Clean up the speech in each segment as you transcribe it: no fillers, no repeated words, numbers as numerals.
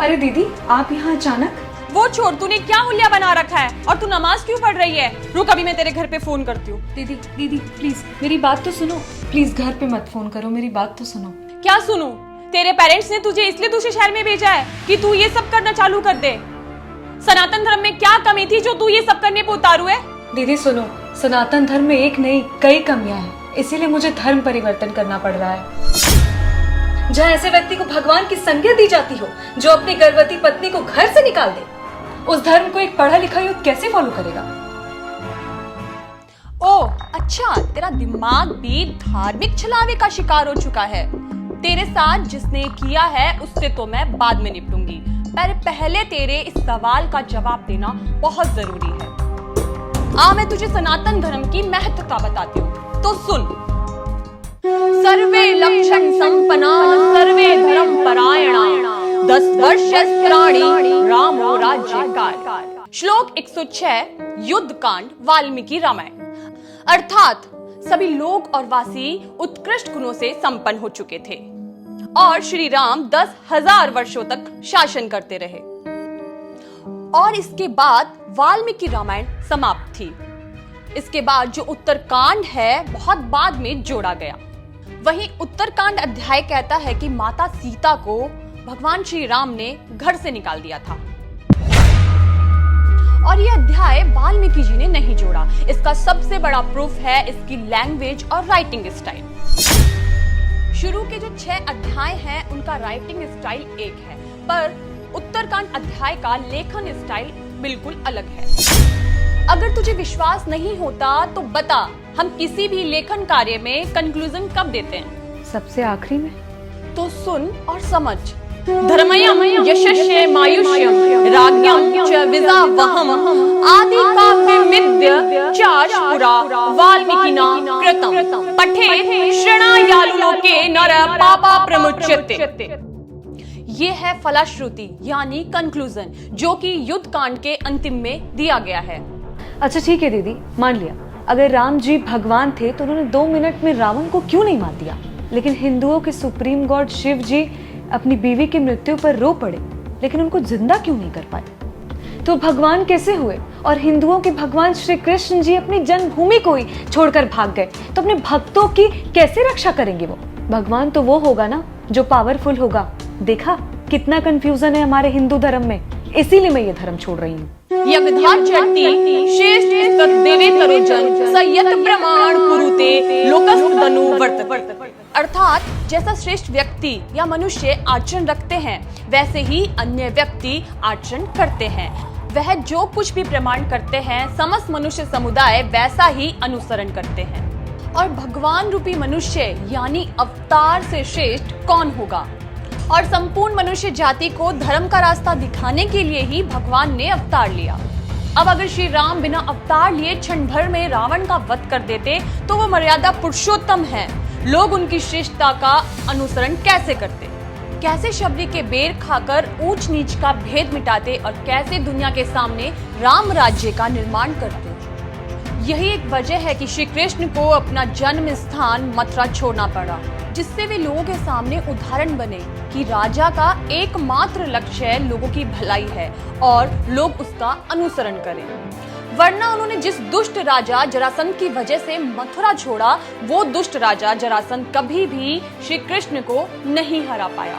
अरे दीदी, आप यहाँ अचानक? वो छोड़, तूने क्या हुलिया बना रखा है और तू नमाज क्यों पढ़ रही है? रुक, अभी मैं तेरे घर पे फोन करती हूँ। दीदी दीदी प्लीज मेरी बात तो सुनो। प्लीज घर पे मत फोन करो, मेरी बात तो सुनो। क्या सुनूं? तेरे पेरेंट्स ने तुझे इसलिए दूसरे शहर में भेजा है कि तू ये सब करना चालू कर दे। सनातन धर्म में क्या कमी थी जो तू ये सब करने पे उतारू है? दीदी सुनो, सनातन धर्म में एक नहीं कई कमियां हैं, इसीलिए मुझे धर्म परिवर्तन करना पड़ रहा है। जहाँ ऐसे व्यक्ति को भगवान की संज्ञा दी जाती हो जो अपनी गर्भवती पत्नी को घर से निकाल दे, उस धर्म को एक पढ़ा लिखा युवक कैसे फॉलो करेगा? ओ अच्छा, तेरा दिमाग भी धार्मिक छलावे का शिकार हो चुका है। तेरे साथ जिसने किया है उससे तो मैं बाद में निपटूंगी, पर पहले तेरे इस सवाल का जवाब देना बहुत जरूरी है। मैं तुझे सनातन धर्म की महत्वता बताती हूँ, तो सुन। सर्वे लक्षण संपन्ना सर्वे धर्म परायणा 10 वर्षस्त्राणि रामो राज्यकाल। श्लोक 106 युद्ध कांड वाल्मीकि रामायण। अर्थात सभी लोग और वासी उत्कृष्ट गुणों से संपन्न हो चुके थे और श्री राम 10,000 वर्षों तक शासन करते रहे और इसके बाद वाल्मीकि रामायण समाप्त थी। इसके बाद जो उत्तरकांड है बहुत बाद में जोड़ा गया। वहीं उत्तरकांड अध्याय कहता है कि माता सीता को भगवान श्री राम ने घर से निकाल दिया था और यह अध्याय वाल्मीकि जी ने नहीं जोड़ा। इसका सबसे बड़ा प्रूफ है इसकी लैंग्वेज और राइटिंग स्टाइल। शुरू के जो 6 अध्याय हैं उनका राइटिंग स्टाइल एक है, पर उत्तरकांड अध्याय का लेखन स्टाइल बिल्कुल अलग है। अगर तुझे विश्वास नहीं होता तो बता, हम किसी भी लेखन कार्य में कंक्लूजन कब देते हैं? सबसे आखिरी में। तो सुन और समझ। धर्मयम यशस्ये मायुष्यम राज्ञम च विजावहम आदि काव्यमिद्य चाशपुरा वाल्मीकिना कृतम पठे शृणायालुलोके नर पापा प्रमुच्यते। ये है फलश्रुति यानी कंक्लूजन, जो कि युद्ध कांड के अंतिम में दिया गया है। अच्छा ठीक है दीदी, मान लिया। अगर राम जी भगवान थे तो उन्होंने 2 मिनट में रावण को क्यों नहीं मार दिया? लेकिन हिंदुओं के सुप्रीम गॉड शिव जी अपनी बीवी की मृत्यु पर रो पड़े, लेकिन उनको जिंदा क्यों नहीं कर पाए? तो भगवान कैसे हुए? और हिंदुओं के भगवान श्री कृष्ण जी अपनी जन्मभूमि को ही छोड़कर भाग गए, तो अपने भक्तों की कैसे रक्षा करेंगे वो? भगवान तो वो होगा ना जो पावरफुल होगा। देखा कितना कंफ्यूजन है हमारे हिंदू धर्म में, इसीलिए मैं ये धर्म छोड़ रही हूँ। अर्थात जैसा श्रेष्ठ व्यक्ति या मनुष्य आचरण रखते हैं वैसे ही अन्य व्यक्ति आचरण करते हैं। वह जो कुछ भी प्रमाण करते हैं समस्त मनुष्य समुदाय वैसा ही अनुसरण करते हैं। और भगवान रूपी मनुष्य यानी अवतार से श्रेष्ठ कौन होगा? और संपूर्ण मनुष्य जाति को धर्म का रास्ता दिखाने के लिए ही भगवान ने अवतार लिया। अब अगर श्री राम बिना अवतार लिए क्षण भर में रावण का वध कर देते तो वो मर्यादा पुरुषोत्तम है। लोग उनकी श्रेष्ठता का अनुसरण कैसे करते? कैसे शबरी के बेर खाकर ऊंच नीच का भेद मिटाते और कैसे दुनिया के सामने राम राज्य का निर्माण करते? यही एक वजह है कि श्री कृष्ण को अपना जन्म स्थान मथुरा छोड़ना पड़ा, जिससे वे लोगों के सामने उदाहरण बने कि राजा का एकमात्र लक्ष्य लोगों की भलाई है और लोग उसका अनुसरण करें। वरना उन्होंने जिस दुष्ट राजा जरासंध की वजह से मथुरा छोड़ा, वो दुष्ट राजा जरासंध कभी भी श्री कृष्ण को नहीं हरा पाया।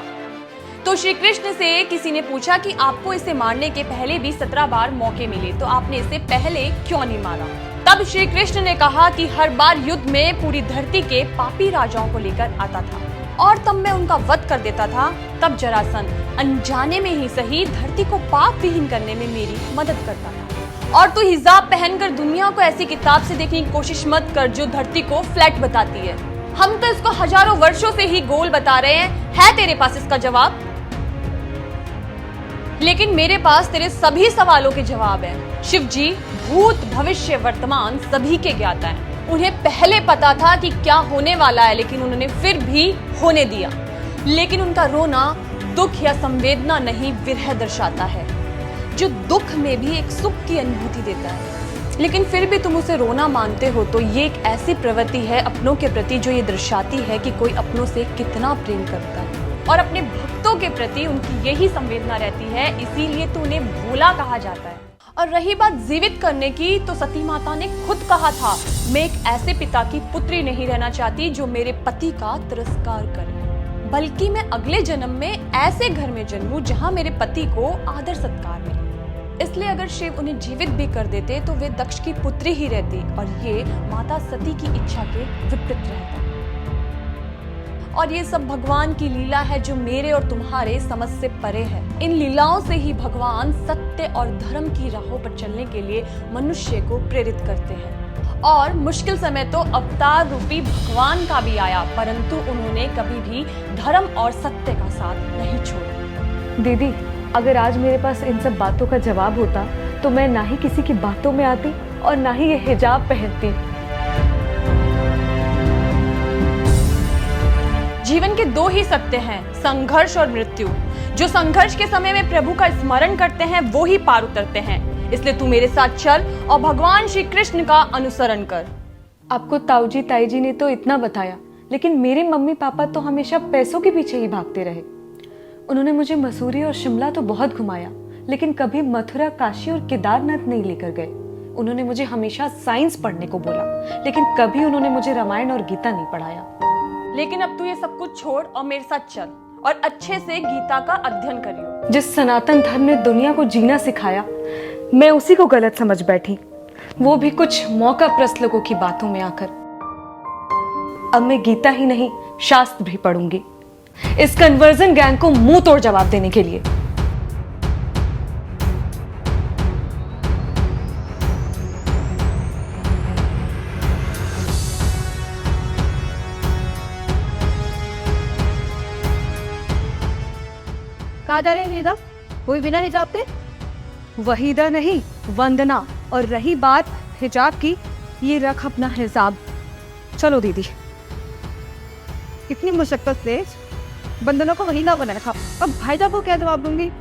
तो श्री कृष्ण से किसी ने पूछा कि आपको इसे मारने के पहले भी 17 बार मौके मिले, तो आपने इसे पहले क्यों नहीं मारा? तब श्री कृष्ण ने कहा कि हर बार युद्ध में पूरी धरती के पापी राजाओं को लेकर आता था और तब मैं उनका वध कर देता था। तब जरासंध अनजाने में ही सही धरती को पाप विहीन करने में मेरी मदद करता था। और तू हिजाब पहनकर दुनिया को ऐसी किताब से देखने की कोशिश मत कर जो धरती को फ्लैट बताती है। हम तो इसको हजारों वर्षों से ही गोल बता रहे हैं। है तेरे पास इसका जवाब? लेकिन मेरे पास तेरे सभी सवालों के जवाब हैं। शिव जी भूत भविष्य वर्तमान सभी के ज्ञाता हैं। उन्हें पहले पता था कि क्या होने वाला है, लेकिन उन्होंने फिर भी होने दिया। लेकिन उनका रोना दुख या संवेदना नहीं, विरह दर्शाता है, जो दुख में भी एक सुख की अनुभूति देता है। लेकिन फिर भी तुम उसे रोना मानते हो तो ये एक ऐसी प्रवृत्ति है अपनों के प्रति जो ये दर्शाती है कि कोई अपनों से कितना प्रेम करता है। और अपने भक्तों के प्रति उनकी यही संवेदना रहती है, इसीलिए तो उन्हें भोला कहा जाता है। और रही बात जीवित करने की, तो सती माता ने खुद कहा था, मैं एक ऐसे पिता की पुत्री नहीं रहना चाहती जो मेरे पति का तिरस्कार करे, बल्कि मैं अगले जन्म में ऐसे घर में जन्मूं जहां मेरे पति को आदर सत्कार मिले। इसलिए अगर शिव उन्हें जीवित भी कर देते तो वे दक्ष की पुत्री ही रहती, और ये माता सती की इच्छा के विपरीत रहता। और ये सब भगवान की लीला है जो मेरे और तुम्हारे समझ से परे है। इन लीलाओं से ही भगवान सत्य और धर्म की राहों पर चलने के लिए मनुष्य को प्रेरित करते हैं। और मुश्किल समय तो अवतार रूपी भगवान का भी आया, परंतु उन्होंने कभी भी धर्म और सत्य का साथ नहीं छोड़ा। दीदी, अगर आज मेरे पास इन सब बातों का जवाब होता तो मैं ना ही किसी की बातों में आती और ना ही ये हिजाब पहनती। जीवन के दो ही सत्य हैं, संघर्ष और मृत्यु। जो संघर्ष के समय में प्रभु का स्मरण करते हैं वो ही पार उतरते हैं। इसलिए तू मेरे साथ चल और भगवान श्री कृष्ण का अनुसरण कर। आपको ताऊजी ताईजी ने तो इतना बताया, लेकिन मेरे मम्मी पापा तो हमेशा पैसों के पीछे ही भागते रहे। उन्होंने मुझे मसूरी और शिमला तो बहुत घुमाया, लेकिन कभी मथुरा, काशी और केदारनाथ नहीं लेकर गए। उन्होंने मुझे हमेशा साइंस पढ़ने को बोला, लेकिन कभी उन्होंने मुझे रामायण और गीता नहीं पढ़ाया। लेकिन अब तू ये सब कुछ छोड़ और मेरे साथ चल और अच्छे से गीता का अध्ययन करियो। जिस सनातन धर्म ने दुनिया को जीना सिखाया, मैं उसी को गलत समझ बैठी, वो भी कुछ मौका प्रस्त लोगों की बातों में आकर। अब मैं गीता ही नहीं, शास्त्र भी पढ़ूंगी, इस कन्वर्जन गैंग को मुंह तोड़ जवाब देने के लिए। कहाँ जा रहे हैं हिजाब? कोई बिना हिजाब के? वहीदा नहीं, वंदना। और रही बात हिजाब की, ये रख अपना हिजाब। चलो दीदी। इतनी मुशक्कत से बंदनों को वहीदा बनाया था, अब भाईजान को क्या जवाब दूंगी?